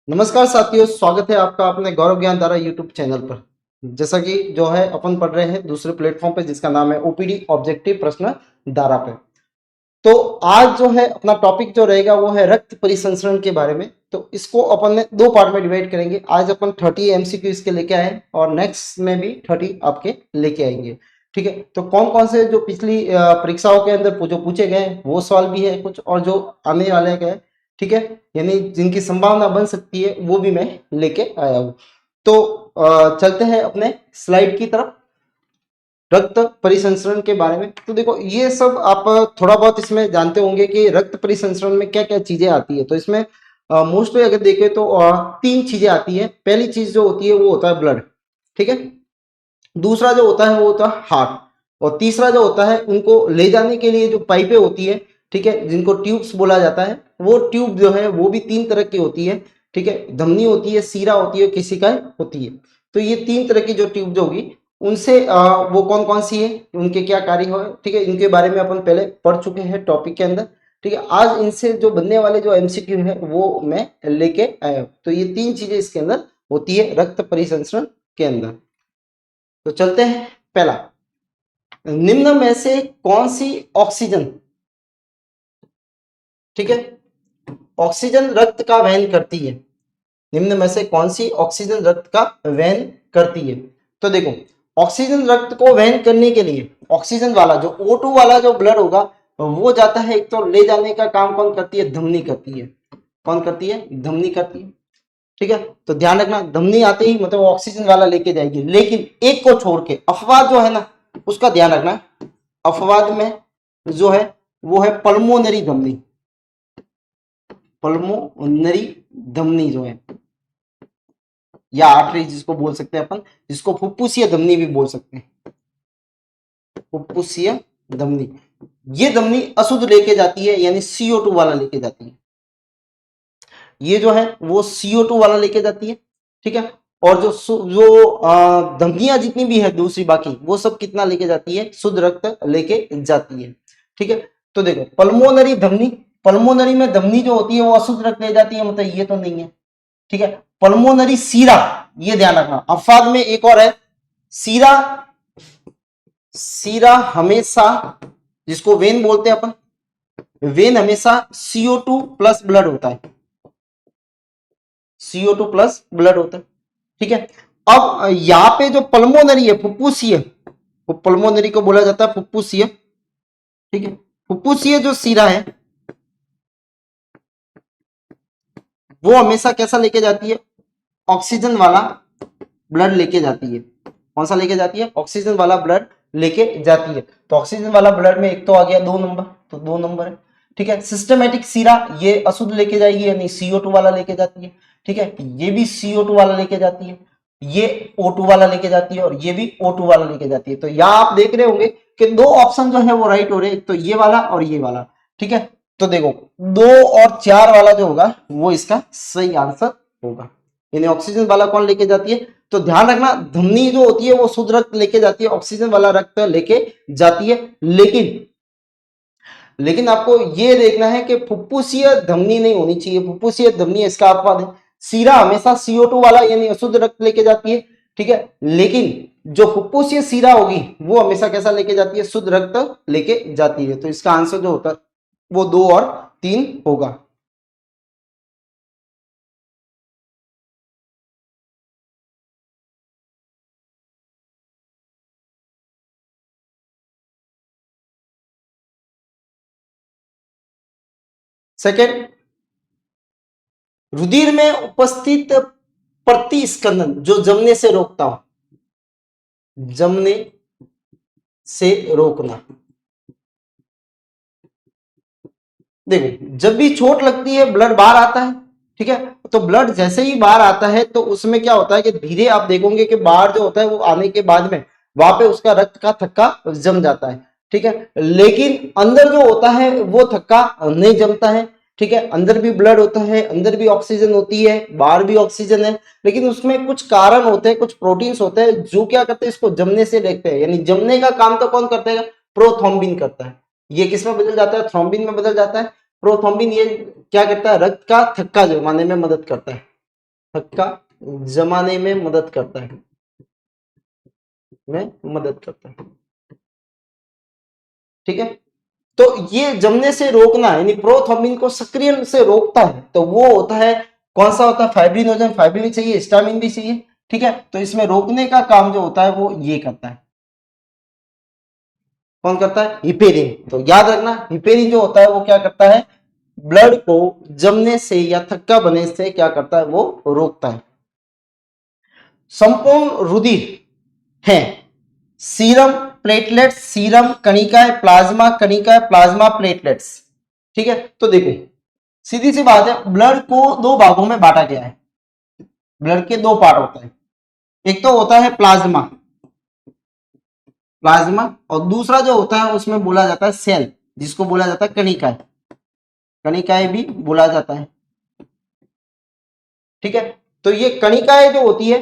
नमस्कार साथियों, स्वागत है आपका अपने गौरव ज्ञान धारा यूट्यूब चैनल पर। जैसा कि जो है अपन पढ़ रहे हैं दूसरे प्लेटफॉर्म पे जिसका नाम है ओपीडी ऑब्जेक्टिव प्रश्न धारा पे। तो आज जो है अपना टॉपिक जो रहेगा वो है रक्त परिसंचरण के बारे में। तो इसको अपन ने दो पार्ट में डिवाइड करेंगे। आज अपन 30 एमसीक्यू इसके लेके आए और नेक्स्ट में भी 30 आपके लेके आएंगे। ठीक है, तो कौन कौन से जो पिछली परीक्षाओं के अंदर जो पूछे गए वो सवाल भी है कुछ, और जो आने वाले गए, ठीक है, यानी जिनकी संभावना बन सकती है वो भी मैं लेके आया हूं। तो चलते हैं अपने स्लाइड की तरफ। रक्त परिसंचरण के बारे में तो देखो, ये सब आप थोड़ा बहुत इसमें जानते होंगे कि रक्त परिसंचरण में क्या क्या चीजें आती है। तो इसमें मोस्टली अगर देखें तो तीन चीजें आती है। पहली चीज जो होती है वो होता है ब्लड, ठीक है। दूसरा जो होता है वो होता है हार्ट, और तीसरा जो होता है उनको ले जाने के लिए जो पाइपें होती है, ठीक है, जिनको ट्यूब्स बोला जाता है। वो ट्यूब जो है वो भी तीन तरह की होती है, ठीक है। धमनी होती है, सीरा होती है, केशिकाएं होती है। तो ये तीन तरह की जो ट्यूब जो होगी उनसे वो कौन कौन सी है, उनके क्या कार्य हो, ठीक है, इनके बारे में अपन पहले पढ़ चुके हैं टॉपिक के अंदर। ठीक है, आज इनसे जो बनने वाले जो एमसीक्यू है वो मैं लेके आया हूं। तो ये तीन चीजें इसके अंदर होती है रक्त परिसंचरण के अंदर। तो चलते हैं। पहला, निम्न में से कौन सी ऑक्सीजन, ठीक है, ऑक्सीजन रक्त का वहन करती है। निम्न में से कौन सी ऑक्सीजन रक्त का वहन करती है। तो देखो, ऑक्सीजन रक्त को वहन करने के लिए ऑक्सीजन वाला जो O2 वाला जो ब्लड होगा वो जाता है, एक तो ले जाने का काम कौन करती है, धमनी करती है। कौन करती है, धमनी करती है। ठीक है, तो ध्यान रखना, धमनी आते ही मतलब ऑक्सीजन वाला लेके जाएगी। लेकिन एक को छोड़ के अपवाद जो है ना उसका ध्यान रखना। अपवाद में जो है वो है पल्मोनरी धमनी। पल्मोनरी धमनी जो है, या आर्टरी जिसको बोल सकते हैं अपन, जिसको फुफ्फुसीय धमनी भी बोल सकते हैं। फुफ्फुसीय धमनी, ये धमनी अशुद्ध लेके जाती है, यानी CO2 वाला लेके जाती है। ये जो है वो CO2 वाला लेके जाती है, ठीक है। और जो धमनियां जितनी भी है दूसरी बाकी, वो सब कितना लेके जाती है, शुद्ध रक्त लेके जाती है। ठीक है, तो देखो पल्मोनरी धमनी, पल्मोनरी में धमनी जो होती है वो अशुद्ध रक्त ले जाती है, मतलब ये तो नहीं है। ठीक है, पल्मोनरी सीरा, ये ध्यान रखना। अपवाद में एक और है सीरा। सीरा हमेशा, जिसको वेन बोलते हैं अपन, वेन हमेशा CO2 प्लस ब्लड होता है। CO2 प्लस ब्लड होता है, ठीक है। अब यहां पे जो पल्मोनरी है, फुफ्फुसीय, वो पल्मोनरी को बोला जाता है फुफ्फुसीय, ठीक है। फुफ्फुसीय जो सीरा है वो हमेशा कैसा लेके जाती है, ऑक्सीजन वाला ब्लड लेके जाती है। कौन सा लेके जाती है, ऑक्सीजन वाला ब्लड लेके जाती है। तो ऑक्सीजन वाला ब्लड में एक तो आ गया 2 नंबर, तो 2 नंबर है, ठीक है। सिस्टमेटिक सीरा ये अशुद्ध लेके जाएगी, यानी CO2 वाला लेके जाती है, ठीक है। ये भी CO2 वाला लेके जाती है, ये O2 वाला लेके जाती है, और ये भी O2 वाला लेके जाती है। तो यहाँ आप देख रहे होंगे कि दो ऑप्शन जो है वो राइट हो रहे हैं, एक तो ये वाला और ये वाला, ठीक है। तो देखो 2 और 4 वाला जो होगा वो इसका सही आंसर होगा, यानी ऑक्सीजन वाला कौन लेके जाती है। तो ध्यान रखना, धमनी जो होती है वो शुद्ध रक्त लेके जाती है, ऑक्सीजन वाला रक्त लेके जाती है। लेकिन आपको ये देखना है कि फुफ्फुसीय धमनी नहीं होनी चाहिए। फुफ्फुसीय धमनी इसका अपवाद है। सीरा हमेशा CO2 वाला यानी अशुद्ध रक्त लेके जाती है, ठीक है। लेकिन जो फुफ्फुसीय सीरा होगी वो हमेशा कैसा लेके जाती है, शुद्ध रक्त लेके जाती है। तो इसका आंसर जो होता है वो 2 और 3 होगा। सेकेंड, रुधिर में उपस्थित प्रतिस्कंदन जो जमने से रोकता हो, जमने से रोकना। देखो जब भी चोट लगती है ब्लड बाहर आता है, ठीक है। तो ब्लड जैसे ही बाहर आता है तो उसमें क्या होता है कि धीरे आप देखोगे कि बाहर जो होता है वो आने के बाद में वहां पे उसका रक्त का थक्का जम जाता है, ठीक है। लेकिन अंदर जो होता है वो थक्का नहीं जमता है, ठीक है। अंदर भी ब्लड होता है, अंदर भी ऑक्सीजन होती है, बाहर भी ऑक्सीजन है, लेकिन उसमें कुछ कारण होते हैं, कुछ प्रोटीन्स होते हैं जो क्या करते हैं, इसको जमने से देखते हैं। यानी जमने का काम तो कौन करता है, प्रोथ्रोम्बिन करता है। ये किस में बदल जाता है, थ्रोम्बिन में बदल जाता है। प्रोथ्रोम्बिन ये क्या करता है, रक्त का थक्का जमाने में मदद करता है। थक्का जमाने में मदद करता है, में मदद करता है। ठीक है, तो ये जमने से रोकना यानी प्रोथ्रोम्बिन को सक्रिय से रोकता है, तो वो होता है कौन सा होता है, फाइब्रिनोजन। फाइब्रिन भी चाहिए, हिस्टामिन भी चाहिए। ठीक है, तो इसमें रोकने का काम जो होता है वो ये करता है। कौन करता है, हिपेरिन। तो याद रखना, हिपेरिन जो होता है वो क्या करता है, ब्लड को जमने से या थक्का बनने से क्या करता है, वो रोकता है। संपूर्ण रुधिर है सीरम प्लेटलेट्स, सीरम कणिकाएं, प्लाज्मा कणिकाएं, प्लाज्मा प्लेटलेट्स। ठीक है, तो देखो सीधी सी बात है, ब्लड को दो भागों में बांटा गया है। ब्लड के दो पार्ट होते हैं, एक तो होता है प्लाज्मा, प्लाज्मा, और दूसरा जो होता है उसमें बोला जाता है सेल, जिसको बोला जाता है कणिकाएं, कणिकाएं भी बोला जाता है। ठीक है, तो ये कणिकाएं जो होती है,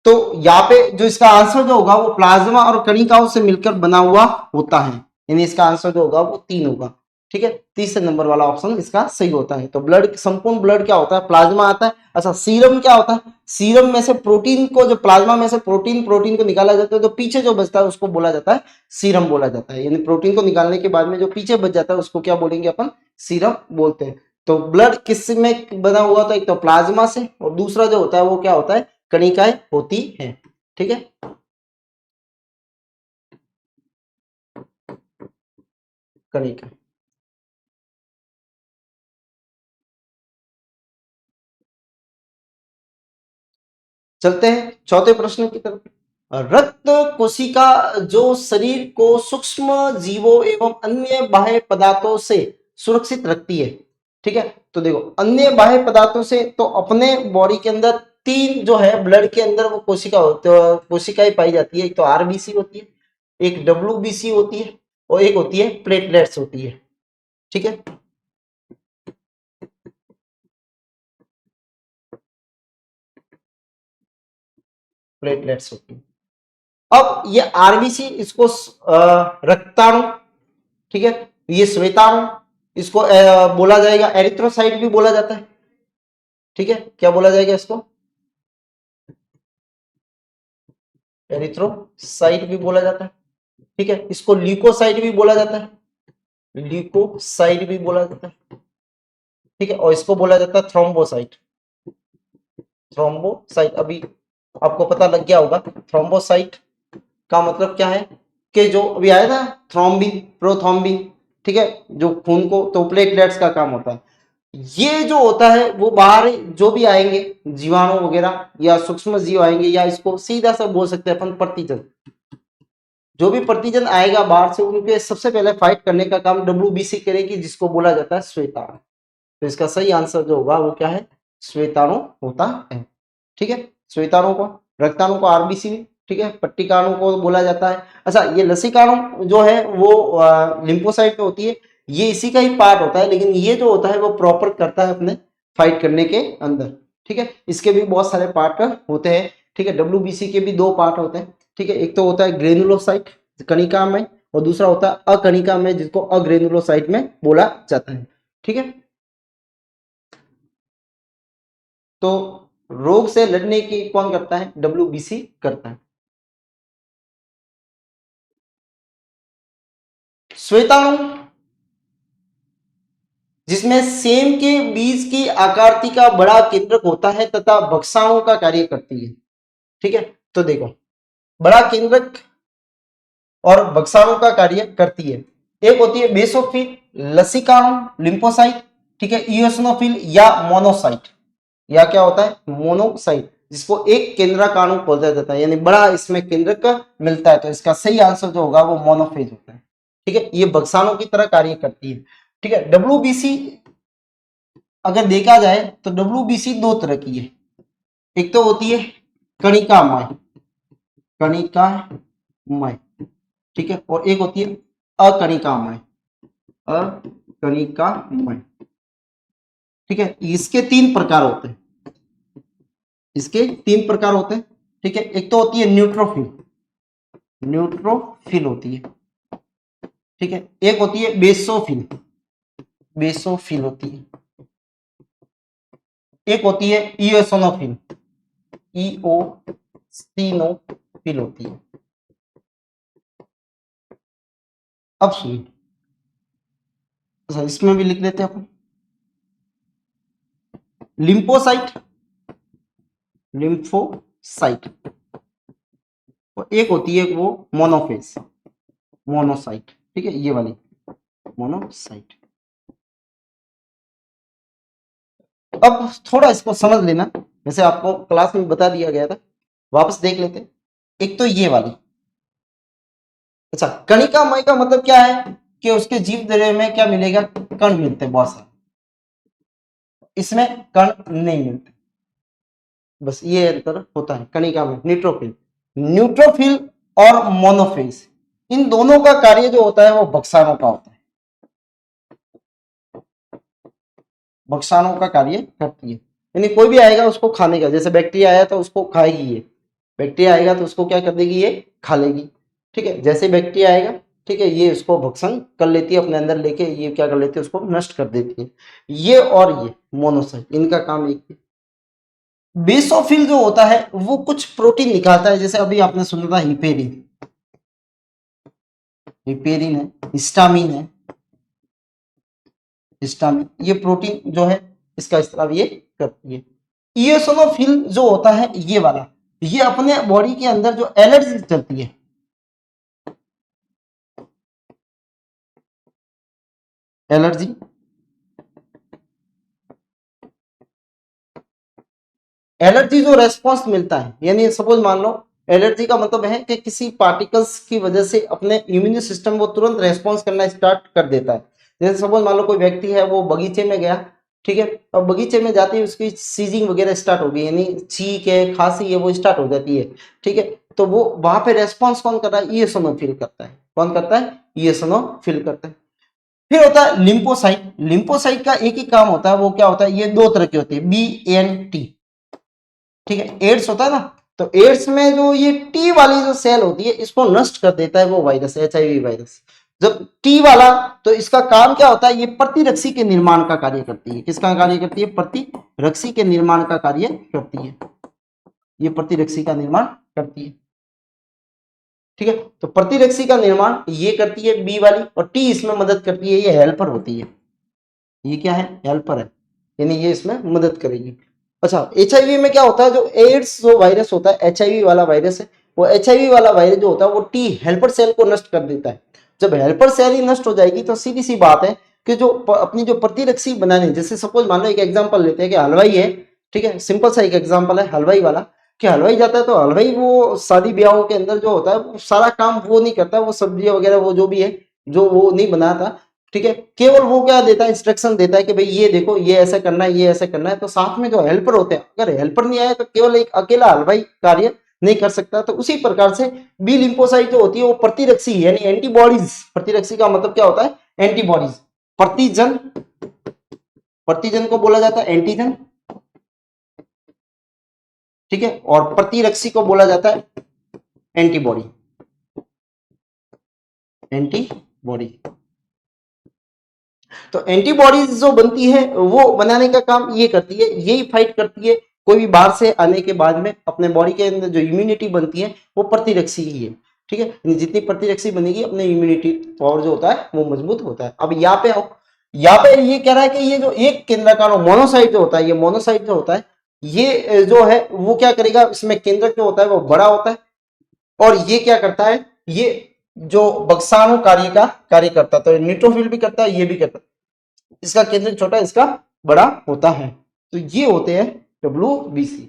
तो यहाँ पे जो इसका आंसर जो होगा वो प्लाज्मा और कणिकाओं से मिलकर बना हुआ होता है, यानी इसका आंसर जो होगा वो 3 होगा। ठीक है, तीसरे नंबर वाला ऑप्शन इसका सही होता है। तो ब्लड, संपूर्ण ब्लड क्या होता है, प्लाज्मा आता है। अच्छा, सीरम क्या होता है, सीरम में से प्रोटीन को, जो प्लाज्मा में से प्रोटीन को निकाला जाता है, तो पीछे जो बचता है उसको बोला जाता है सीरम बोला जाता है, यानी प्रोटीन को निकालने के बाद में जो पीछे बच जाता है उसको क्या बोलेंगे अपन, सीरम बोलते हैं। तो ब्लड किस में बना हुआ था, एक तो प्लाज्मा से, और दूसरा जो होता है वो क्या होता है, कणिकाएं होती हैं। ठीक है, कणिका। चलते हैं चौथे प्रश्न की तरफ। रक्त कोशिका जो शरीर को सूक्ष्म जीवों एवं अन्य बाह्य पदार्थों से सुरक्षित रखती है। ठीक है, तो देखो अन्य बाह्य पदार्थों से, तो अपने बॉडी के अंदर 3 जो है ब्लड के अंदर वो कोशिका होती है, कोशिकाएं पाई जाती है। एक तो आरबीसी होती है, एक डब्ल्यूबीसी होती है, और एक होती है प्लेटलेट्स होती है। ठीक है, प्लेटलेट्स होती है। अब ये आरबीसी, इसको रक्ताणु, ठीक है, ये श्वेताणु, इसको बोला जाएगा एरिथ्रोसाइट भी बोला जाता है। ठीक है, क्या बोला जाएगा इसको, एरिथ्रोसाइट भी बोला जाता है। ठीक है, इसको ल्यूकोसाइट भी बोला जाता है, ल्यूकोसाइट भी बोला जाता है। ठीक है, और इसको बोला जाता है थ्रोम्बोसाइट, थ्रोम्बोसाइट। अभी आपको पता लग गया होगा थ्रोम्बोसाइट का मतलब क्या है, कि जो अभी आया था थ्रोम्बिन, प्रोथ्रोम्बिन। ठीक है, जो खून को, तो प्लेटलेट्स का काम होता है। ये जो होता है वो बाहर जो भी आएंगे जीवाणु वगैरह या सूक्ष्म जीव आएंगे, या इसको सीधा सा बोल सकते हैं अपन प्रतिजन, जो भी प्रतिजन आएगा बाहर से, उनके सबसे पहले फाइट करने का काम डब्ल्यूबीसी करेगी, जिसको बोला जाता है श्वेताणु। तो इसका सही आंसर जो होगा वो क्या है, श्वेताणु होता है। ठीक है, श्वेताणु को, रक्ताणु को आरबीसी, ठीक है, पट्टिकाणु को बोला जाता है। अच्छा, ये लसिकाणु जो है वो लिम्फोसाइट पे होती है, ये इसी का ही पार्ट होता है, लेकिन ये जो होता है वो प्रॉपर करता है अपने फाइट करने के अंदर। ठीक है, इसके भी बहुत सारे पार्ट होते हैं। ठीक है, डब्ल्यूबीसी के भी 2 पार्ट होते हैं। ठीक है, एक तो होता है ग्रेनुलोसाइट कणिका में, और दूसरा होता है अकणिका में, जिसको अग्रेनुलोसाइट में बोला जाता है। ठीक है, तो रोग से लड़ने की कौन करता है, डब्ल्यूबीसी करता है। श्वेताणु जिसमें सेम के बीज की आकृति का बड़ा केंद्रक होता है तथा भक्षाणु का कार्य करती है। ठीक है, तो देखो बड़ा केंद्रक और भक्षाणु का कार्य करती है। एक होती है बेसोफिल, लसिकाणु, लिम्फोसाइट, ठीक है, इओसिनोफिल या मोनोसाइट, या क्या होता है मोनोसाइट, जिसको एक केंद्रकाणु बोला जाता है, यानी बड़ा इसमें केंद्रक मिलता है। तो इसका सही आंसर जो होगा वो मोनोफेज होता है। ठीक है, ये भक्षाणु की तरह कार्य करती है। ठीक है, डब्ल्यूबीसी अगर देखा जाए तो डब्ल्यूबीसी 2 तरह की है। एक तो होती है कणिकामय, कणिकामय, ठीक है, और एक होती है अकणिकामय, अकणिकामय। ठीक है, इसके 3 प्रकार होते हैं, इसके 3 प्रकार होते हैं। ठीक है, एक तो होती है न्यूट्रोफिल, न्यूट्रोफिल होती है। ठीक है, एक होती है बेसोफिल, बेसोफिल होती है। एक होती है इओसिनोफिल, इओसिनोफिल होती है। अब सुनिए, अच्छा इसमें भी लिख देते हैं अपन, लिम्फोसाइट, लिम्फोसाइट, और एक होती है वो मोनोफेज, मोनोसाइट, ठीक है, ये वाली मोनोसाइट। अब थोड़ा इसको समझ लेना, वैसे आपको क्लास में बता दिया गया था, वापस देख लेते हैं। एक तो ये वाली, अच्छा कणिकामय का मतलब क्या है कि उसके जीव द्रव्य में क्या मिलेगा, कण मिलते हैं बहुत सारे, इसमें कण नहीं मिलते, बस ये अंतर होता है कणिकामय। न्यूट्रोफिल, न्यूट्रोफिल और मोनोफेज, इन दोनों का कार्य जो होता है वो बक्साणु का होता है, बक्साणु का कार्य करती है। यानी कोई भी आएगा उसको खाने का, जैसे बैक्टीरिया आया तो उसको खाएगी ये, बैक्टीरिया आएगा तो उसको क्या कर देगी, ये खा लेगी, ठीक है। जैसे बैक्टीरिया आएगा, ठीक है, ये उसको भक्षण कर लेती है, अपने अंदर लेके ये क्या कर लेती है, उसको नष्ट कर देती है। ये और ये मोनोसाइट, इनका काम एक है। बेसोफिल जो होता है वो कुछ प्रोटीन निकालता है, जैसे अभी आपने सुना था हिपेरिन, हिपेरिन है, हिस्टामिन है, हिस्टामिन, ये प्रोटीन जो है इसका स्त्राव ये करती है। इओसिनोफिल जो होता है ये वाला, ये अपने बॉडी के अंदर जो एलर्जी चलती है, एलर्जी, एलर्जी जो रेस्पॉन्स मिलता है, यानी सपोज मान लो एलर्जी का मतलब है कि किसी पार्टिकल्स की वजह से अपने इम्यून सिस्टम वो तुरंत रेस्पॉन्स करना स्टार्ट कर देता है। जैसे सपोज मान लो कोई व्यक्ति है वो बगीचे में गया, ठीक है, और बगीचे में जाते ही उसकी सीजिंग वगैरह स्टार्ट हो गई, यानी छींक है, खांसी है, वो स्टार्ट हो जाती है, ठीक है, तो वो वहां पे रेस्पॉन्स कौन कर रहा है, इओसिनोफिल करता है। कौन करता है, इओसिनोफिल करता है। फिर होता है लिम्फोसाइट, लिम्फोसाइट का एक ही काम होता है, वो क्या होता है, ये दो तरह की होती है, BNT, ठीक है, एड्स होता है ना, तो एड्स में जो ये टी वाली जो सेल होती है इसको नष्ट कर देता है वो वायरस, HIV वायरस। जब टी वाला, तो इसका काम क्या होता है, ये प्रतिरक्षी के निर्माण का कार्य करती है। किसका कार्य करती है, प्रतिरक्षी के निर्माण का कार्य करती है, ये प्रतिरक्षी का निर्माण करती है, ठीक है। तो प्रतिरक्षी का निर्माण ये करती है बी वाली, और टी इसमें मदद करती है, ये हेल्पर होती है, ये क्या है, हेल्पर है, यानी ये इसमें मदद करेगी। अच्छा HIV में क्या होता है, जो एड्स जो वायरस होता है, HIV वाला वायरस है, वो HIV वाला वायरस जो होता है वो टी हेल्पर सेल को नष्ट कर देता है। जब हेल्पर सेल ही नष्ट हो जाएगी तो सीधी सी बात है कि जो अपनी जो प्रतिरक्षी बनाने, जैसे सपोज मान लो एक एग्जांपल लेते हैं कि हलवाई है, ठीक है, सिंपल सा एक एग्जांपल है हलवाई वाला, कि हलवाई जाता है तो हलवाई वो शादी ब्याहों के अंदर जो होता है वो सारा काम वो नहीं करता, वो सब्जियां वगैरह वो जो भी है जो वो नहीं बनाता, ठीक है, केवल वो क्या देता है, इंस्ट्रक्शन देता है कि भाई ये देखो ये ऐसा करना है, ये ऐसा करना है। तो साथ में जो हेल्पर होते हैं, अगर हेल्पर नहीं आए तो केवल एक अकेला हलवाई कार्य नहीं कर सकता। तो उसी प्रकार से बी लिम्फोसाइट जो होती है वो प्रतिरक्षी यानी एंटीबॉडीज, प्रतिरक्षी का मतलब क्या होता है, एंटीबॉडीज, प्रतिजन, प्रतिजन को बोला जाता है एंटीजन, ठीक है, और प्रतिरक्षी को बोला जाता है एंटीबॉडी, एंटीबॉडी। तो एंटीबॉडीज जो बनती है वो बनाने का काम ये करती है, यही फाइट करती है कोई भी बाहर से आने के बाद में अपने बॉडी के अंदर जो इम्यूनिटी बनती है वो प्रतिरक्षी ही है, ठीक है। जितनी प्रतिरक्षी बनेगी अपने इम्यूनिटी पावर जो होता है वो मजबूत होता है। अब यहाँ पे आओ, यहाँ पे ये कह रहा है कि ये जो एक केंद्रक मोनोसाइट जो होता है, ये मोनोसाइट जो होता है ये जो है वो क्या करेगा, इसमें केंद्रक जो होता है वो बड़ा होता है, और ये क्या करता है, ये जो बक्साणु कार्य का कार्य करता है, तो न्यूट्रोफिल भी करता है, ये भी करता है। इसका केंद्र छोटा इसका बड़ा होता है, तो ये होते हैं WBC।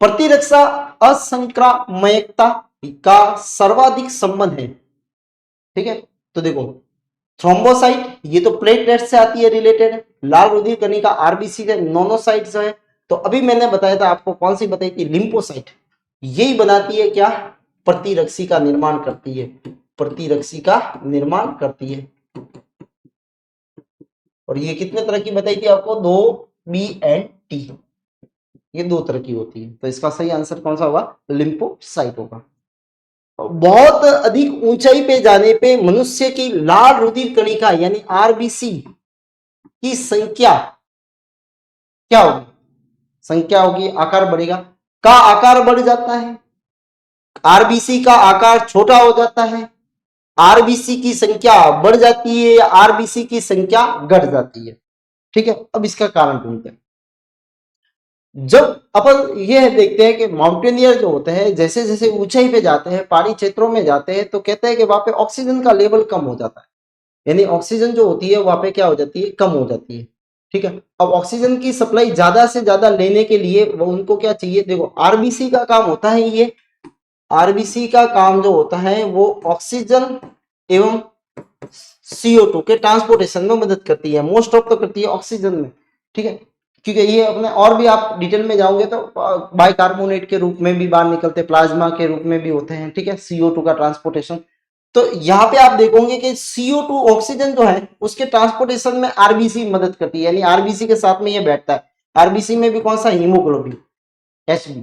प्रतिरक्षा असंक्रामकता का सर्वाधिक संबंध है, ठीक है। तो देखो थ्रोम्बोसाइट ये तो प्लेटलेट से आती है, रिलेटेड है, लाल रुधिर कणिका RBC से, नोनोसाइट जो है, तो अभी मैंने बताया था आपको, कौन सी बताई थी, लिम्फोसाइट, यही बनाती है क्या, प्रतिरक्षी का निर्माण करती है, प्रतिरक्षी का निर्माण करती है। और ये कितने तरह की बताई थी आपको, दो, B and T, ये दो तरह की होती है। तो इसका सही आंसर कौन सा होगा, लिम्फोसाइट होगा। बहुत अधिक ऊंचाई पे जाने पे मनुष्य की लाल रुधिर कणिका यानी आरबीसी की संख्या क्या होगी? संख्या होगी, आकार बढ़ेगा। का आकार बढ़ जाता है, आरबीसी का आकार छोटा हो जाता है, आरबीसी की संख्या बढ़ जाती है या आरबीसी की संख्या घट जाती है। ठीक है, अब इसका कारण ढूंढते हैं। जब अपन ये देखते हैं कि माउंटेनियर जो होते हैं जैसे जैसे ऊंचाई पे जाते हैं, पहाड़ी क्षेत्रों में जाते हैं, तो कहते हैं कि वहां पे ऑक्सीजन का लेवल कम हो जाता है, यानी ऑक्सीजन जो होती है वहां पे क्या हो जाती है, कम हो जाती है। ठीक है, अब ऑक्सीजन की सप्लाई ज्यादा से ज्यादा लेने के लिए वो उनको क्या चाहिए, देखो आरबीसी का काम होता है, ये आरबीसी का काम जो होता है वो ऑक्सीजन एवं CO2 के ट्रांसपोर्टेशन में मदद करती है, मोस्ट ऑफ तो करती है ऑक्सीजन में। ठीक है, क्योंकि ये अपने और भी आप डिटेल में जाओगे तो बाइकार्बोनेट के रूप में भी बाहर निकलते, प्लाज्मा के रूप में भी होते हैं। ठीक है, CO2 का ट्रांसपोर्टेशन। तो यहाँ पे आप देखोगे कि CO2 ऑक्सीजन जो है उसके ट्रांसपोर्टेशन में आरबीसी मदद करती है, यानी आरबीसी के साथ में ये बैठता है। आरबीसी में भी कौन सा, हीमोग्लोबिन, HB,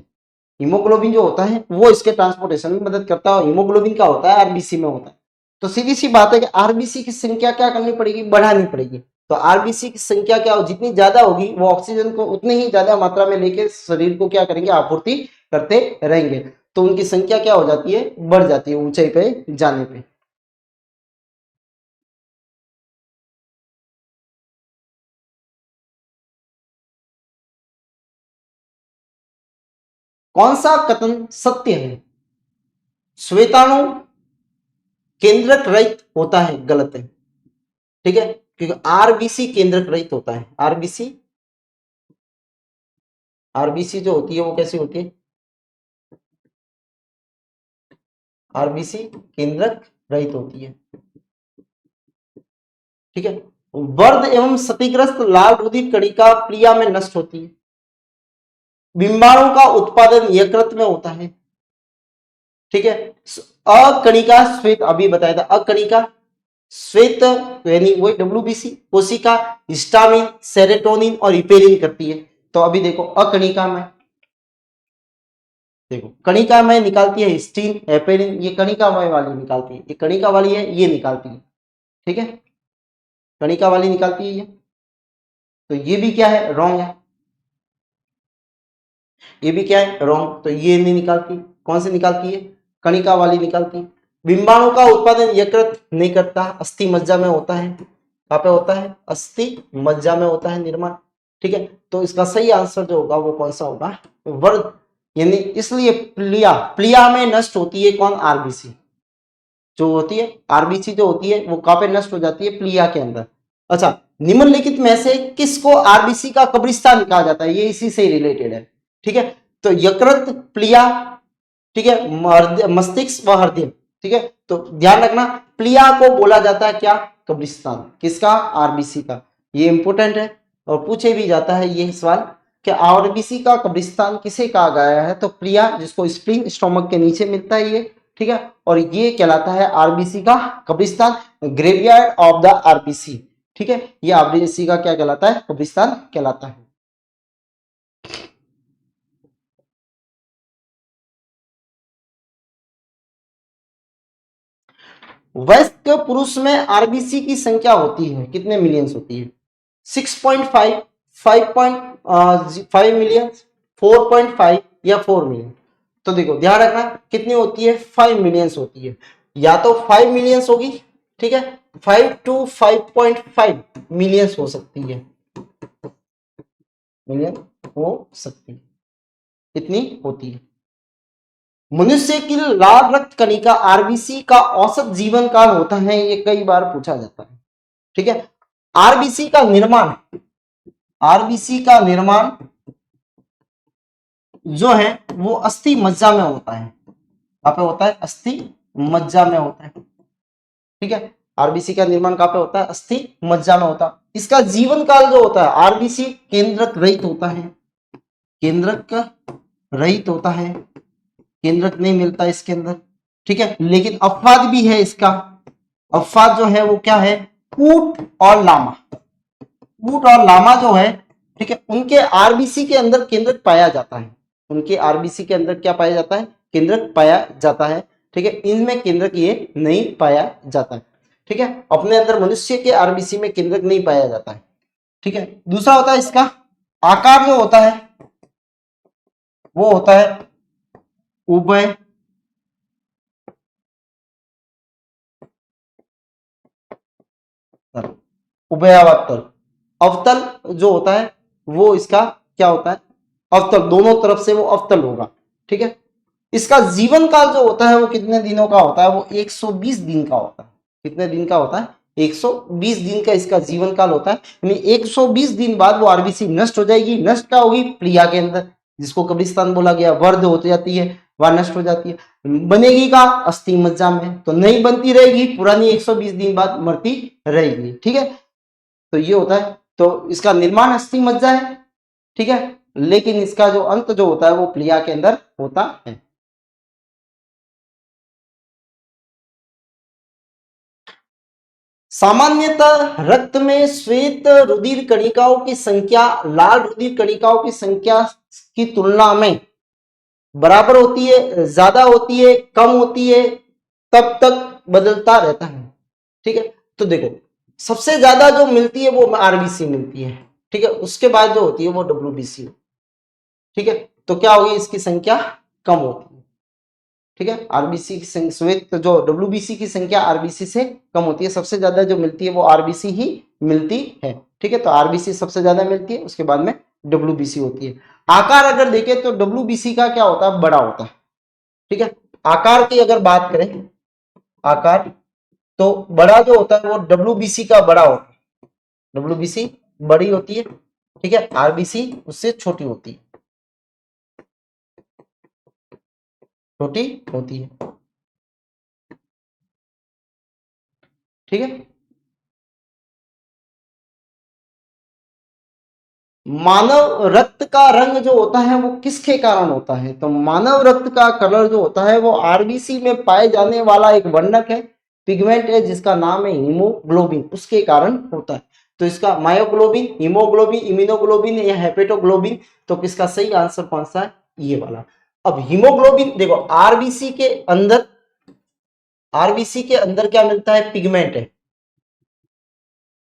हीमोग्लोबिन जो होता है वो इसके ट्रांसपोर्टेशन में मदद करता है, हीमोग्लोबिन का होता है आरबीसी में होता है। तो सीधी सी बात है कि आरबीसी की संख्या क्या करनी पड़ेगी, बढ़ानी पड़ेगी। तो आरबीसी की संख्या क्या हो, जितनी ज्यादा होगी वो ऑक्सीजन को उतनी ही ज्यादा मात्रा में लेके शरीर को क्या करेंगे, आपूर्ति करते रहेंगे। तो उनकी संख्या क्या हो जाती है, बढ़ जाती है ऊंचाई पे जाने पे। कौन सा कथन सत्य है? श्वेताणु केंद्रक रहित होता है, गलत है। ठीक है, क्योंकि आरबीसी केंद्रक रहित होता है। आरबीसी आरबीसी जो होती है वो कैसी होती है, आरबीसी केंद्रक रहित होती है। ठीक है, वर्ध एवं क्षतिग्रस्त लाल रुधिर कणिका प्लिया में नष्ट होती है। बिंबाणु का उत्पादन यकृत में होता है। ठीक है, अकणिका श्वेत, अभी बताया था, अकणिका श्वेत यानी वही WBC कोशिका हिस्टामिन, सेरोटोनिन और हिपेरिन करती है। तो अभी देखो अकणिका में, देखो कणिका में निकालती है हिस्टीन, हेपेरिन, ये कणिका में वाली निकालती है, ये कणिका वाली है, ये निकालती है। ठीक है, कणिका वाली निकालती है ये। तो ये भी क्या है, रॉन्ग है। ये भी क्या है, रॉन्ग। तो ये नहीं निकालती, कौन सी निकालती है, कणिका वाली निकालती है। बिंबाणु का उत्पादन यकृत नहीं करता, अस्थि मज्जा में होता है। कहाँ पे होता है, अस्थि मज्जा में होता है निर्माण। ठीक है, तो इसका सही आंसर जो होगा वो कौन सा होगा, वर्ग, यानी इसलिए प्लिया, प्लिया में नष्ट होती है कौन, आरबीसी जो होती है, आरबीसी जो होती है वो कहाँ पे नष्ट हो जाती है, प्लिया के अंदर। अच्छा, निम्नलिखित में से किसको आरबीसी का कब्रिस्तान कहा जाता है, ये इसी से रिलेटेड है। ठीक है, तो यकृत, प्लिया, ठीक है, मस्तिष्क व हृदय। ठीक है, तो ध्यान रखना, प्लिया को बोला जाता है क्या, कब्रिस्तान, किसका, आरबीसी का। ये इंपोर्टेंट है और पूछे भी जाता है ये सवाल कि आरबीसी का कब्रिस्तान किसे कहा गया है, तो प्लिया, जिसको स्प्लिन स्टोमक के नीचे मिलता है ये। ठीक है, और ये कहलाता है आरबीसी का कब्रिस्तान, ग्रेवयार्ड ऑफ द आरबीसी। ठीक है, ये आरबीसी का क्या कहलाता है, कब्रिस्तान कहलाता है। वयस्क पुरुष में आरबीसी की संख्या होती है, कितने मिलियंस होती है, 6.5, 5.5 मिलियन, 4.5 या 4 मिलियन। तो देखो ध्यान रखना कितनी होती है, 5 मिलियंस होती है, या तो 5 मिलियंस होगी, ठीक है, 5 to 5.5 मिलियंस हो सकती है, मिलियन हो सकती है, इतनी होती है। मनुष्य की लाल रक्त कणिका आरबीसी का औसत जीवन काल होता है, ये कई बार पूछा जाता है। ठीक है, आरबीसी का निर्माण, आरबीसी का निर्माण जो है वो अस्थि मज्जा में होता है। कहां पे होता है, अस्थि मज्जा में होता है। ठीक है, आरबीसी का निर्माण कहां पे होता है, अस्थि मज्जा में होता है। इसका जीवन काल जो होता है, आरबीसी केंद्रक रहित होता है, केंद्रक रहित होता है, केंद्रक नहीं मिलता इसके अंदर। ठीक है, लेकिन अपवाद भी है इसका। अपवाद जो है वो क्या है, ऊंट और लामा, ऊंट और लामा जो है, ठीक है, उनके आरबीसी के अंदर केंद्रक पाया जाता है, उनके आरबीसी के अंदर क्या पाया जाता है, केंद्रक पाया जाता है। ठीक है, इनमें केंद्रक ये नहीं पाया जाता है। ठीक है, अपने अंदर मनुष्य के आरबीसी में केंद्रक नहीं पाया जाता है। ठीक है, दूसरा होता है इसका आकार जो होता है वो होता है उभय उभयावतल। अवतल जो होता है वो इसका क्या होता है, अवतल, दोनों तरफ से वो अवतल होगा। ठीक है, इसका जीवन काल जो होता है वो कितने दिनों का होता है, वो 120 दिन का होता है। कितने दिन का होता है, 120 दिन का इसका जीवन काल होता है। यानी 120 दिन बाद वो आरबीसी नष्ट हो जाएगी। नष्ट क्या होगी, प्लिया के अंदर, जिसको कब्रिस्तान बोला गया, वर्ध हो जाती है, वह नष्ट हो जाती है। बनेगी का अस्थि मज्जा में, तो नहीं बनती रहेगी, पुरानी 120 दिन बाद मरती रहेगी। ठीक है, तो ये होता है, तो इसका निर्माण अस्थि मज्जा है। ठीक है, लेकिन इसका जो अंत जो होता है वो प्लिया के अंदर होता है। सामान्यतः रक्त में श्वेत रुधिर कणिकाओं की संख्या लाल रुधिर कणिकाओं की संख्या की तुलना में बराबर होती है, ज्यादा होती है, कम होती है, तब तक बदलता रहता है। ठीक है, तो देखो सबसे ज्यादा जो मिलती है वो आरबीसी मिलती है। ठीक है, उसके बाद जो होती है वो डब्ल्यूबीसी। ठीक है, तो क्या होगी, इसकी संख्या कम होती है। ठीक है, आरबीसी की श्वेत तो जो डब्ल्यूबीसी की संख्या आरबीसी से कम होती है, सबसे ज्यादा जो मिलती है वो आरबीसी ही मिलती है। ठीक है, तो आरबीसी सबसे ज्यादा मिलती है, उसके बाद में डब्ल्यूबीसी होती है। आकार अगर देखें तो डब्ल्यूबीसी का क्या होता है, बड़ा होता है। ठीक है, आकार की अगर बात करें, आकार तो बड़ा जो होता है वो डब्ल्यूबीसी का बड़ा होता है, डब्ल्यूबीसी बड़ी होती है। ठीक है, आरबीसी उससे छोटी होती है, छोटी होती है। ठीक है, मानव रक्त का रंग जो होता है वो किसके कारण होता है, तो मानव रक्त का कलर जो होता है वो आरबीसी में पाए जाने वाला एक वर्णक है, पिगमेंट है, जिसका नाम है हीमोग्लोबिन, उसके कारण होता है। तो इसका मायोग्लोबिन, हीमोग्लोबिन, इम्यूनोग्लोबिन या हेपेटोग्लोबिन, तो किसका सही आंसर कौन सा है, ये वाला। अब हीमोग्लोबिन देखो, आरबीसी के अंदर क्या मिलता है, पिगमेंट है,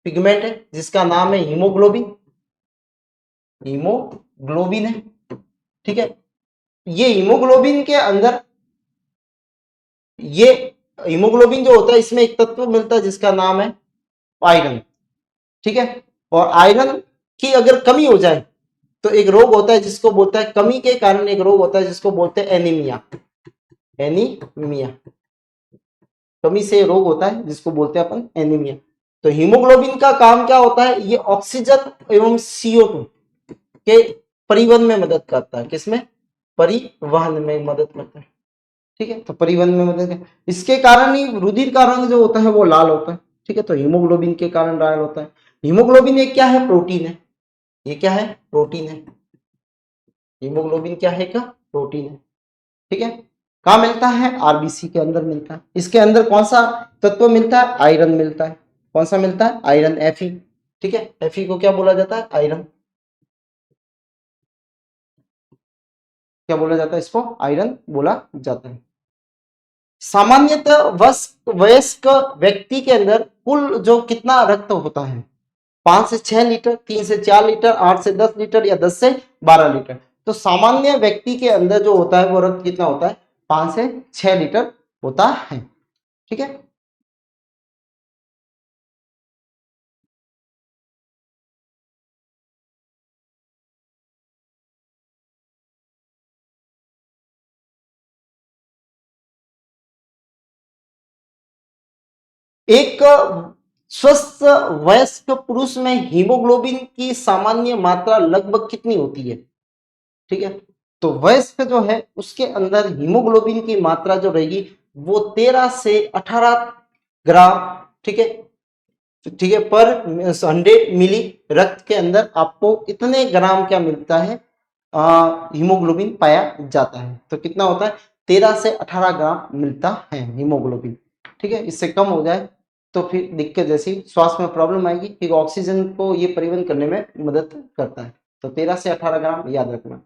पिगमेंट है जिसका नाम है हीमोग्लोबिन, हीमोग्लोबिन है। ठीक है, ये हीमोग्लोबिन के अंदर, ये हीमोग्लोबिन जो होता है इसमें एक तत्व मिलता है जिसका नाम है आयरन। ठीक है, और आयरन की अगर कमी हो जाए तो एक रोग होता है जिसको बोलता है, कमी के कारण एक रोग होता है जिसको बोलते हैं एनीमिया। एनीमिया, कमी से रोग होता है जिसको बोलते हैं अपन एनीमिया। तो हीमोग्लोबिन का काम क्या होता है, ये ऑक्सीजन एवं CO2 के परिवहन में मदद करता है, किसमें, परिवहन में मदद करता है। ठीक है, तो परिवहन में मदद है, इसके कारण ही रुधिर का रंग जो होता है वो लाल होता है। ठीक है, तो हीमोग्लोबिन के कारण लाल होता है। हीमोग्लोबिन एक क्या है, प्रोटीन है, ये क्या है, प्रोटीन है। हीमोग्लोबिन क्या है का, प्रोटीन है। ठीक है, कहाँ मिलता है, आरबीसी के अंदर मिलता है। इसके अंदर कौन सा तत्व मिलता है, आयरन मिलता है। कौन सा मिलता है, आयरन, Fe। ठीक है, Fe को क्या बोला जाता है, आयरन, क्या बोला जाता है, इसको आयरन बोला जाता है। सामान्यतः वयस्क व्यक्ति के अंदर कुल जो कितना रक्त होता है, 5 से 6 लीटर, 3 से 4 लीटर, 8 से 10 लीटर या 10 से 12 लीटर। तो सामान्य व्यक्ति के अंदर जो होता है वो रक्त कितना होता है, 5 से 6 लीटर होता है। ठीक है, एक स्वस्थ वयस्क पुरुष में हीमोग्लोबिन की सामान्य मात्रा लगभग कितनी होती है। ठीक है, तो वयस्क जो है उसके अंदर हीमोग्लोबिन की मात्रा जो रहेगी वो 13 से 18 ग्राम। ठीक है, ठीक है, पर 100 मिली रक्त के अंदर आपको इतने ग्राम क्या मिलता है, हीमोग्लोबिन पाया जाता है। तो कितना होता है, 13 से 18 ग्राम मिलता है हीमोग्लोबिन। ठीक है, इससे कम हो जाए तो फिर दिक्कत, जैसी श्वास में प्रॉब्लम आएगी, फिर ऑक्सीजन को ये परिवहन करने में मदद करता है। तो 13 से 18 ग्राम याद रखना।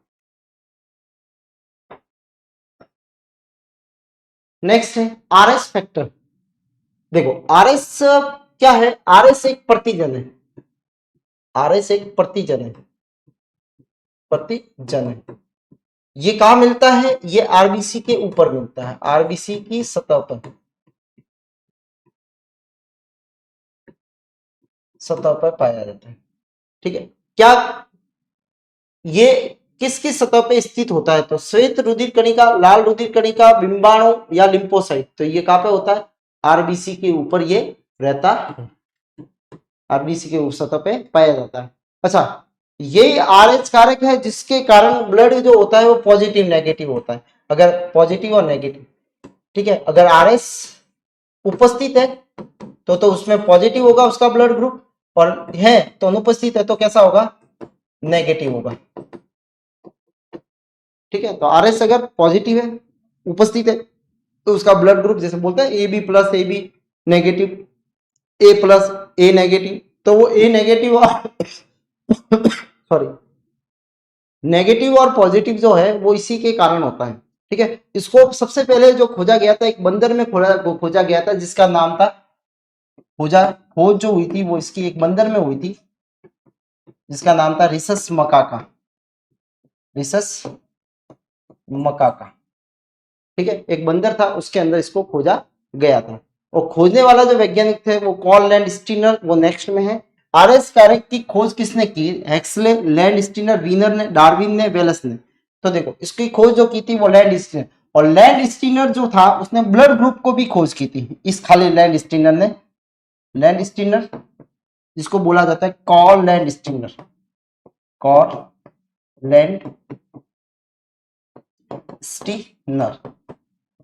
नेक्स्ट है आरएस फैक्टर। देखो आरएस क्या है, आरएस एक प्रतिजन है, आरएस एक प्रतिजन है, प्रतिजन है। ये कहां मिलता है, ये आरबीसी के ऊपर मिलता है, आरबीसी की सतह पर, सतह पर पाया जाता है। ठीक है, क्या ये किस किस सतह पे स्थित होता है, तो श्वेत रुधिर कणिका, लाल रुधिर कणिका, बिंबाणु या लिम्फोसाइट, तो ये कहां पे होता है, आरबीसी के ऊपर ये रहता है, आरबीसी के उस सतह पे पाया जाता है। अच्छा, ये आरएच कारक है जिसके कारण ब्लड जो होता है वो पॉजिटिव नेगेटिव होता है, अगर पॉजिटिव और नेगेटिव। ठीक है, अगर आरएस उपस्थित है तो उसमें पॉजिटिव होगा उसका ब्लड ग्रुप, और है तो अनुपस्थित है तो कैसा होगा, नेगेटिव होगा। ठीक है, तो आरएस अगर पॉजिटिव है, उपस्थित है, तो उसका ब्लड ग्रुप जैसे बोलते हैं A B plus, A B negative, A plus, A negative, तो वो ए नेगेटिव और सॉरी नेगेटिव और पॉजिटिव जो है वो इसी के कारण होता है। ठीक है, इसको सबसे पहले जो खोजा गया था एक बंदर में खोजा गया था जिसका नाम था, खोज जो हुई थी वो इसकी एक बंदर में हुई थी जिसका नाम था रिसस मकाका, रिसस मकाका। ठीक है, एक बंदर था उसके अंदर इसको खोजा गया था, और खोजने वाला जो वैज्ञानिक थे वो कॉल लैंड स्टीनर, वो नेक्स्ट में है। आरएस कारक की खोज किसने की, हेक्सले, लैंड स्टीनर, वीनर ने, डार्विन ने, वेलस ने। तो देखो इसकी खोज जो की थी वो लैंड स्टीनर, और लैंड स्टीनर जो था उसने ब्लड ग्रुप को भी खोज की थी, इस खाली लैंड स्टीनर ने, लैंड स्टीनर जिसको बोला जाता है call land Steiner, call land Steiner,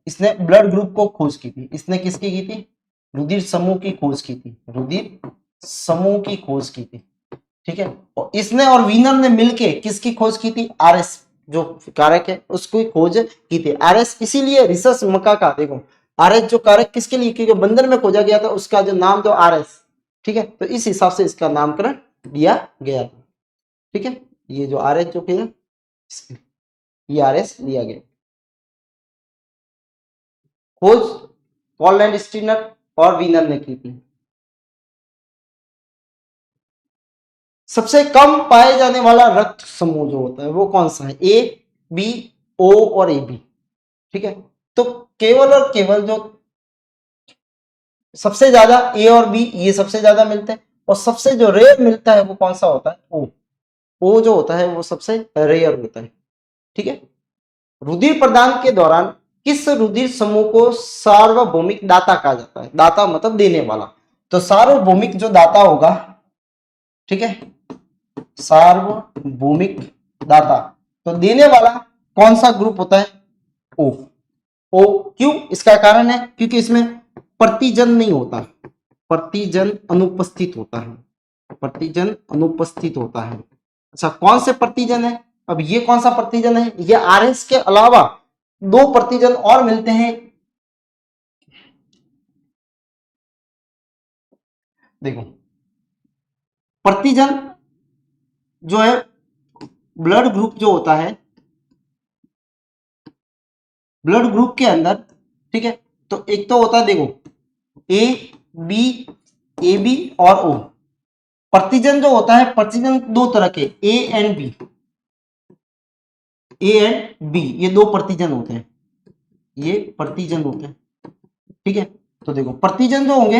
इसने ब्लड ग्रुप को खोज की थी। इसने किसकी की थी, रुधिर समूह की खोज की थी, रुधिर समूह की खोज की थी। ठीक है, और इसने और वीनर ने मिलके किसकी खोज की थी, आरएस जो कारक है उसकी खोज की थी। आरएस इसीलिए रिसर्च मकाका, देखो आरएस जो कारक किसके लिए, क्योंकि बंदर में खोजा गया था उसका जो नाम जो आरएस। ठीक है, तो इस हिसाब से इसका नामकरण दिया गया। ठीक है, ये जो आरएस जो किया ये आरएस दिया गया। खोज कॉललैंड स्टीनर और वीनर ने की थी। सबसे कम पाए जाने वाला रक्त समूह जो होता है वो कौन सा है, ए बी ओ और ए बी। ठीक है, तो केवल और केवल जो सबसे ज्यादा ए और बी ये सबसे ज्यादा मिलते हैं, और सबसे जो रेयर मिलता है वो कौन सा होता है, ओ जो होता है वो सबसे रेयर होता है। ठीक है, रुधिर प्रदान के दौरान किस रुधिर समूह को सार्वभौमिक दाता कहा जाता है, दाता मतलब देने वाला, तो सार्वभौमिक जो दाता होगा, ठीक है, सार्वभौमिक दाता, तो देने वाला कौन सा ग्रुप होता है, ओ। ओ क्यों, इसका कारण है क्योंकि इसमें प्रतिजन नहीं होता, प्रतिजन अनुपस्थित होता है, प्रतिजन अनुपस्थित होता है। अच्छा, कौन से प्रतिजन है, अब ये कौन सा प्रतिजन है, ये आरएस के अलावा दो प्रतिजन और मिलते हैं। देखो प्रतिजन जो है ब्लड ग्रुप जो होता है, ब्लड ग्रुप के अंदर, ठीक है, तो एक तो होता है देखो ए बी, ए बी और ओ। प्रतिजन जो होता है, प्रतिजन दो तरह के, A and B, A and B, ये दो प्रतिजन होते हैं, ये प्रतिजन होते हैं। ठीक है, तो देखो प्रतिजन जो होंगे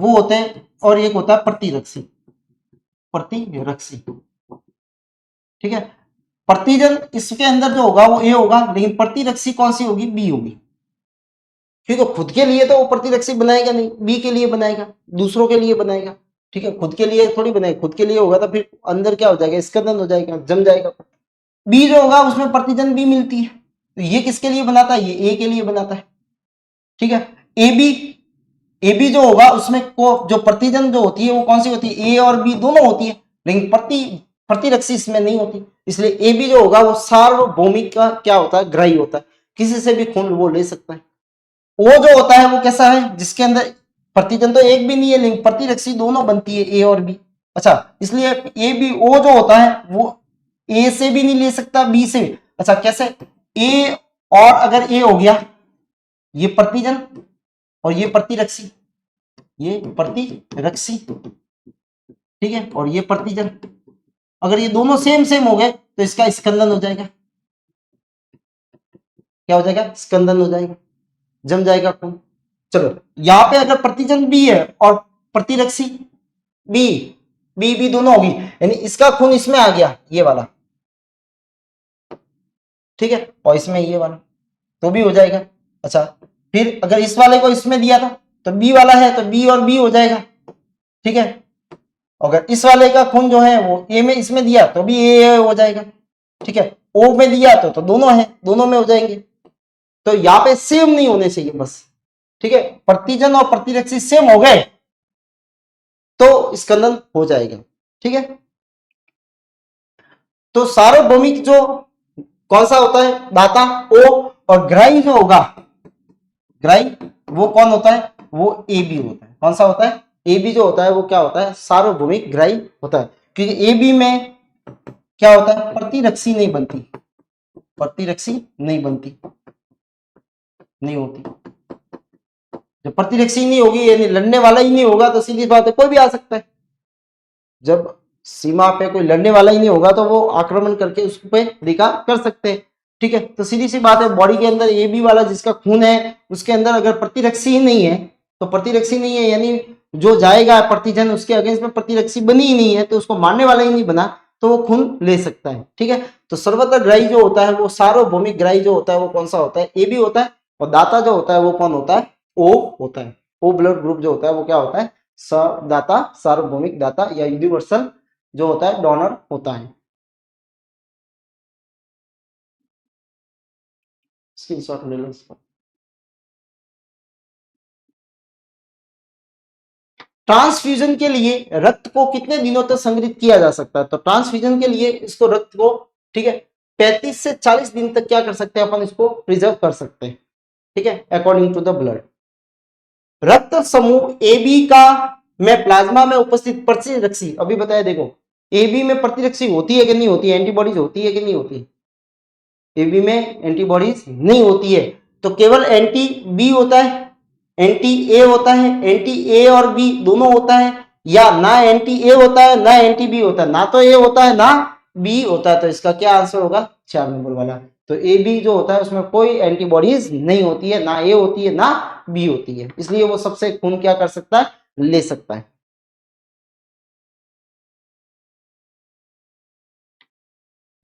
वो होते हैं, और एक होता है प्रतिरक्षी, प्रतिरक्षी। ठीक है, प्रतिजन इसके अंदर जो होगा वो ए होगा, लेकिन प्रतिरक्षी कौन सी होगी, बी होगी, क्योंकि खुद के लिए तो वो प्रतिरक्षी बनाएगा नहीं, बी के लिए बनाएगा, दूसरों के लिए बनाएगा। ठीक है, खुद के लिए थोड़ी बनाएगा, खुद के लिए होगा तो फिर अंदर क्या हो जाएगा, स्कंदन हो जाएगा, जम जाएगा। बी जो होगा उसमें प्रतिजन बी मिलती है, तो ये किसके लिए बनाता है, ये ए के लिए बनाता है। ठीक है, ए बी, ए बी जो होगा उसमें को जो प्रतिजन जो होती है वो कौन सी होती है, ए और बी दोनों होती है, लेकिन प्रतिरक्षी इसमें नहीं होती, इसलिए ए बी जो होगा वो सार्वभौमिक का क्या होता है, ग्राही होता है, किसी से भी खून वो ले सकता है। ओ जो होता है वो कैसा है, जिसके अंदर प्रतिजन तो एक भी नहीं है लेकिन प्रतिरक्षी दोनों बनती है, ए और बी। अच्छा, इसलिए ए बी ओ जो होता है वो ए से भी नहीं ले सकता, बी से भी। अच्छा कैसे, ए और अगर ये हो गया, ये प्रतिजन और ये प्रतिरक्षी, ये प्रतिरक्षी, ठीक है, और ये प्रतिजन, अगर ये दोनों सेम सेम हो गए तो इसका स्कंदन हो जाएगा। क्या हो जाएगा? स्कंदन हो जाएगा, जम जाएगा खून। चलो यहां पे अगर प्रतिजन बी है और प्रतिरक्षी बी, बी बी दोनों होगी, यानी इसका खून इसमें आ गया, ये वाला, ठीक है, और इसमें ये वाला, तो भी हो जाएगा। अच्छा, फिर अगर इस वाले को इसमें दिया था तो बी वाला है तो बी और बी हो जाएगा, ठीक है। अगर इस वाले का खून जो है वो ए में इसमें दिया तो भी ए हो जाएगा, ठीक है। ओ में दिया तो दोनों है, दोनों में हो जाएंगे। तो यहाँ पे सेम नहीं होने चाहिए बस, ठीक है। प्रतिजन और प्रतिरक्षी सेम हो गए तो स्कंदन हो जाएगा, ठीक है। तो सार्वभौमिक जो कौन सा होता है? दाता ओ, और ग्राही जो होगा, ग्राही वो कौन होता है? वो ए बी होता है। कौन सा होता है? ए बी जो होता है वो क्या होता है? सार्वभौमिक ग्राही होता है, क्योंकि ए बी में क्या होता है? प्रतिरक्षी नहीं बनती, प्रतिरक्षी नहीं बनती, नहीं होती। जब प्रतिरक्षी नहीं होगी यानी लड़ने वाला ही नहीं होगा तो सीधी बात है कोई भी आ सकता है। जब सीमा पे कोई लड़ने वाला ही नहीं होगा तो वो आक्रमण करके उस पे अधिकार कर सकते हैं, ठीक है। तो सीधी सी बात है, बॉडी के अंदर ए बी वाला जिसका खून है उसके अंदर अगर प्रतिरक्षी ही नहीं है, तो प्रतिरक्षी नहीं है यानी जो जाएगा प्रतिजन उसके अगेंस्ट में प्रतिरक्षी बनी ही नहीं है तो उसको मारने वाला ही नहीं बना, तो वो खून ले सकता है, ठीक है। तो सर्वत्र ग्राही जो होता है वो सार्वभौमिक ग्राही जो होता है वो कौन सा होता है? ए बी होता है। और दाता जो होता है वो कौन होता है? ओ होता है। ओ ब्लड ग्रुप जो होता है वो क्या होता है? दाता, सार्वभौमिक दाता या यूनिवर्सल जो होता है डोनर होता है। स्क्रीनशॉट ले लो इसका। ट्रांसफ्यूजन के लिए रक्त को कितने दिनों तक संग्रहित किया जा सकता है? तो ट्रांसफ्यूजन के लिए इसको रक्त को, ठीक है, 35 से 40 दिन तक क्या कर सकते हैं अपन? इसको प्रिजर्व कर सकते हैं, ठीक है, अकॉर्डिंग टू द ब्लड। रक्त समूह ए बी का में प्लाज्मा में उपस्थित प्रतिरक्षी, अभी बताया देखो, ए बी में प्रतिरक्षी होती है कि नहीं होती है? एंटीबॉडीज होती है कि नहीं होती? ए बी में एंटीबॉडीज नहीं होती है, तो केवल एंटी बी होता है, एंटी ए होता है, एंटी ए और बी दोनों होता है, या ना एंटी ए होता है ना एंटी बी होता है, ना तो ए होता है ना बी होता है। तो इसका क्या आंसर होगा? 4 नंबर वाला। तो ए बी जो होता है उसमें कोई एंटीबॉडीज नहीं होती है, ना ए होती है ना बी होती है, इसलिए वो सबसे खून क्या कर सकता है? ले सकता है।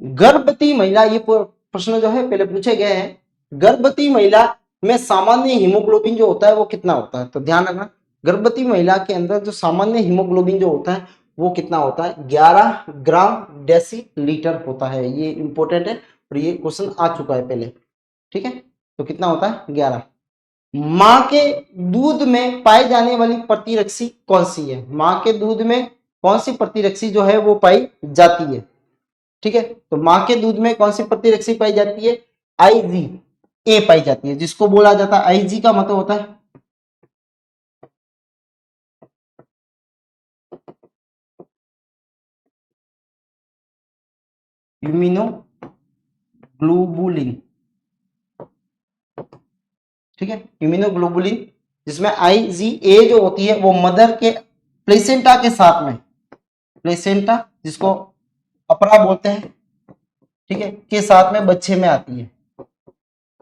गर्भवती महिला, ये प्रश्न जो है पहले पूछे गए हैं, गर्भवती महिला में सामान्य हीमोग्लोबिन जो होता है वो कितना होता है? तो ध्यान रखना, गर्भवती महिला के अंदर जो सामान्य हीमोग्लोबिन जो होता है वो कितना होता है? 11 ग्राम डेसी लीटर होता है। ये इंपॉर्टेंट है और ये क्वेश्चन आ चुका है पहले, ठीक है। तो कितना होता है? 11। माँ के दूध में पाई जाने वाली प्रतिरक्षी कौन सी है? माँ के दूध में कौन सी प्रतिरक्षी जो है वो पाई जाती है? ठीक है, तो माँ के दूध में कौन सी प्रतिरक्षी पाई जाती है? आईजी ए पाई जाती है, जिसको बोला जाता है आईजी का मतलब होता है इम्यूनोग्लोबुलिन, ठीक है, इम्यूनोग्लोबुलिन, जिसमें आईजीए जो होती है वो मदर के प्लेसेंटा के साथ में, प्लेसेंटा जिसको अपरा बोलते हैं, ठीक है, के साथ में बच्चे में आती है,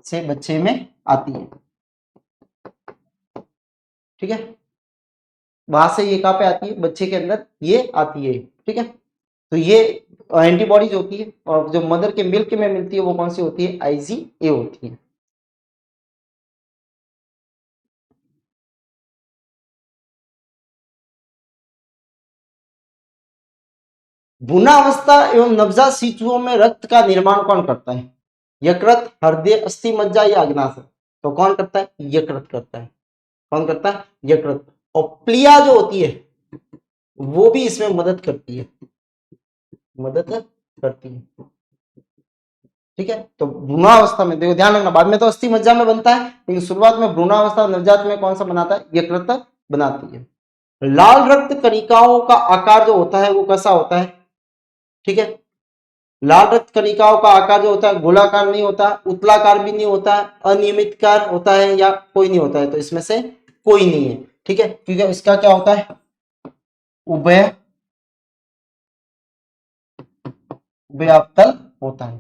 से बच्चे में आती है, ठीक है। वहां से ये कहां पे आती है? बच्चे के अंदर ये आती है, ठीक है। तो ये एंटीबॉडीज होती है, और जो मदर के मिल्क में मिलती है वो कौन सी होती है? आईजीए होती है। भ्रूणावस्था एवं नवजात शिशुओं में रक्त का निर्माण कौन करता है? यकृत, हृदय, अस्थि मज्जा या अग्नाशय? तो कौन करता है? यकृत करता है। कौन करता है? यकृत। और प्लिया जो होती है वो भी इसमें मदद करती है, मदद करती है, ठीक है। तो भ्रूणावस्था में देखो, ध्यान रखना, बाद में तो अस्थि मज्जा में बनता है, लेकिन शुरुआत में भ्रूणावस्था नवजात में कौन सा बनाता है? यकृत बनाती है। लाल रक्त कणिकाओं का आकार जो होता है वो कैसा होता है? ठीक है, लाल रक्त कणिकाओं का आकार जो होता है गोलाकार नहीं होता, उत्तलाकार भी नहीं होता, अनियमितकार होता है या कोई नहीं होता है, तो इसमें से कोई नहीं है। ठीक है, क्योंकि इसका क्या होता है उभय उभयावतल होता है।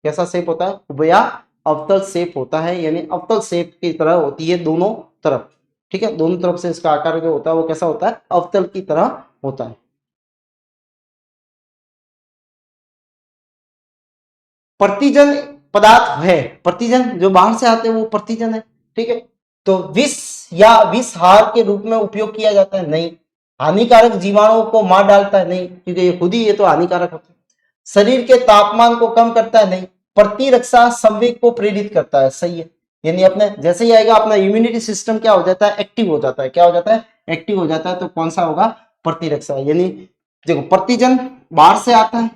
कैसा शेप होता है उभया अवतल शेप होता है, यानी अवतल शेप की तरह होती है दोनों तरफ। ठीक है, दोनों तरफ से इसका आकार जो होता है वो कैसा होता है अवतल की तरह होता है। प्रतिजन पदार्थ है, प्रतिजन जो बाहर से आते हैं वो प्रतिजन है। ठीक है, तो विष या विषहार के रूप में उपयोग किया जाता है नहीं, हानिकारक जीवाणुओं को मार डालता है नहीं, क्योंकि ये खुद ही ये तो हानिकारक होता है। शरीर के तापमान को कम करता है नहीं, प्रतिरक्षा संवेग को प्रेरित करता है, सही है। यानी अपने जैसे ही आएगा अपना इम्यूनिटी सिस्टम क्या हो जाता है एक्टिव हो जाता है, क्या हो जाता है एक्टिव हो जाता है, तो कौन सा होगा प्रतिरक्षा। यानी देखो प्रतिजन बाहर से आता है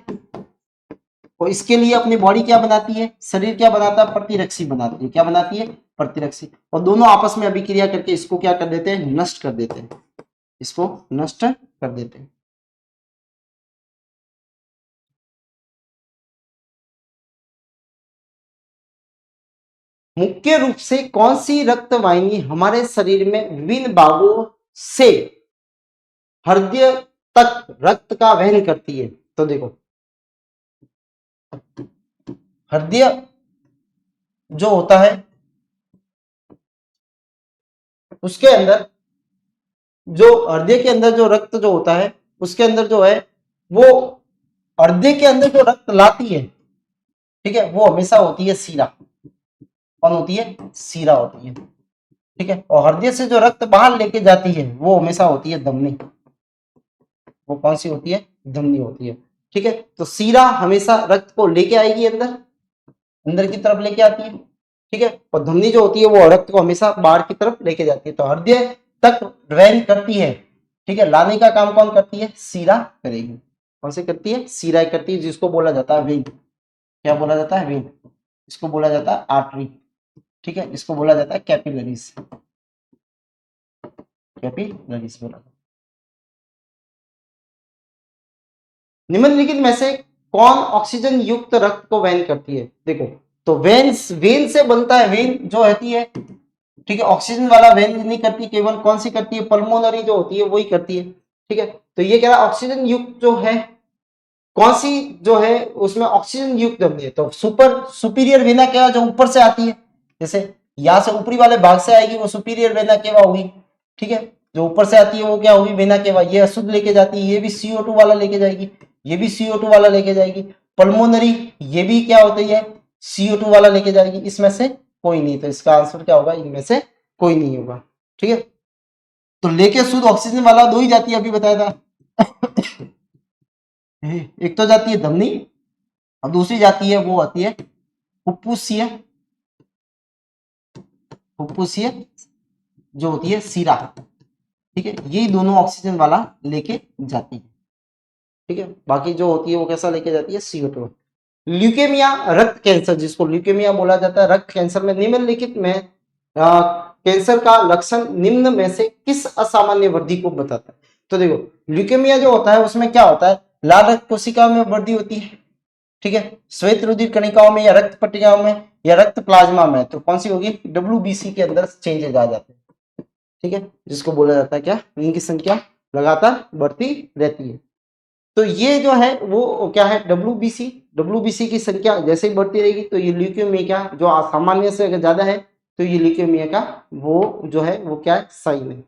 और इसके लिए अपनी बॉडी क्या बनाती है, शरीर क्या बनाता है प्रतिरक्षी बनाती है, क्या बनाती है प्रतिरक्षी, और दोनों आपस में अभिक्रिया करके इसको क्या कर देते हैं नष्ट कर देते हैं, इसको नष्ट कर देते हैं। मुख्य रूप से कौन सी रक्त वाहिनी हमारे शरीर में विभिन्न भागों से हृदय तक रक्त का वहन करती है, तो देखो हृदय जो होता है उसके अंदर जो हृदय के अंदर जो रक्त जो होता है उसके अंदर जो है वो हृदय के अंदर जो रक्त लाती है, ठीक है, वो हमेशा होती है सीरा। कौन होती है सीरा होती है। ठीक है, और हृदय से जो रक्त बाहर लेके जाती है वो हमेशा होती है धमनी। वो कौन सी होती है धमनी होती है। ठीक है, तो सीरा हमेशा रक्त को लेके आएगी अंदर, अंदर की तरफ लेके आती है। ठीक है, और धमनी जो होती है वो रक्त को हमेशा बाहर की तरफ लेके जाती है, तो हृदय तक वहन करती है। ठीक है, लाने का काम कौन करती है सीरा करेगी। कौन सी करती है सीरा करती है, जिसको बोला जाता है वेन। क्या बोला जाता है वेन, इसको बोला जाता है आर्टरी। ठीक है, इसको बोला जाता है कैपिलरीज, कैपिलरीज बोला। निम्नलिखित में से कौन ऑक्सीजन युक्त रक्त को वहन करती है, देखो तो वेन से बनता है, वेन जो होती है ठीक है ऑक्सीजन वाला वहन नहीं करती, केवल कौन सी करती है पल्मोनरी जो होती है वही करती है। ठीक है, तो ये कह रहा है ऑक्सीजन युक्त जो है कौन सी जो है उसमें ऑक्सीजन युक्त धमनी है, तो सुपीरियर वेना केवा जो ऊपर से आती है, जैसे यहां से ऊपरी वाले भाग से आएगी वो सुपीरियर वेना केवा होगी। ठीक है, जो ऊपर से आती है वो क्या होगी वेना केवा, ये अशुद्ध लेके जाती है, ये भी CO2 वाला लेके जाएगी, ये भी CO2 वाला लेके जाएगी। पल्मोनरी ये भी क्या होती है CO2 वाला लेके जाएगी, इसमें से कोई नहीं, तो इसका आंसर क्या होगा इनमें से कोई नहीं होगा। ठीक है, तो लेके शुद्ध ऑक्सीजन वाला दो ही जाती है, अभी बताया था एक तो जाती है धमनी और दूसरी जाती है वो आती है फुफ्फुसीय, फुफ्फुसीय जो होती है सीरा। ठीक है, यही दोनों ऑक्सीजन वाला लेके जाती है। ठीक है, बाकी जो होती है वो कैसा लेके जाती है CO2। ल्यूकेमिया रक्त कैंसर, जिसको ल्यूकेमिया बोला जाता है रक्त कैंसर में निम्नलिखित में कैंसर का लक्षण निम्न में से किस असामान्य वृद्धि को बताता है, तो देखो ल्यूकेमिया जो होता है उसमें क्या होता है लाल रक्त कोशिकाओं में वृद्धि होती है। ठीक है, श्वेत रुधिर कणिकाओं में या रक्त पट्टिकाओं में या रक्त प्लाज्मा में, तो कौन सी होगी WBC के अंदर चेंजेज आ जाते हैं। ठीक है, जिसको बोला जाता है क्या इनकी संख्या लगातार बढ़ती रहती है। तो ये जो है वो क्या है WBC की संख्या जैसे ही बढ़ती रहेगी तो ये ल्यूकेमिया का जो सामान्य से अगर ज्यादा है तो ये ल्यूकेमिया का वो जो है वो क्या है साइन है।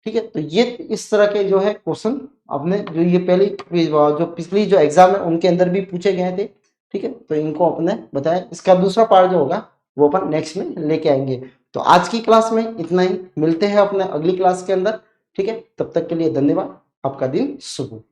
ठीक है, तो ये इस तरह के जो है क्वेश्चन अपने जो ये पहली जो पिछली जो एग्जाम है उनके अंदर भी पूछे गए थे। ठीक है, तो इनको अपने बताया, इसका दूसरा पार्ट जो होगा वो अपन नेक्स्ट में लेके आएंगे। तो आज की क्लास में इतना ही, मिलते हैं अपने अगली क्लास के अंदर। ठीक है, तब तक के लिए धन्यवाद, आपका दिन शुभ हो।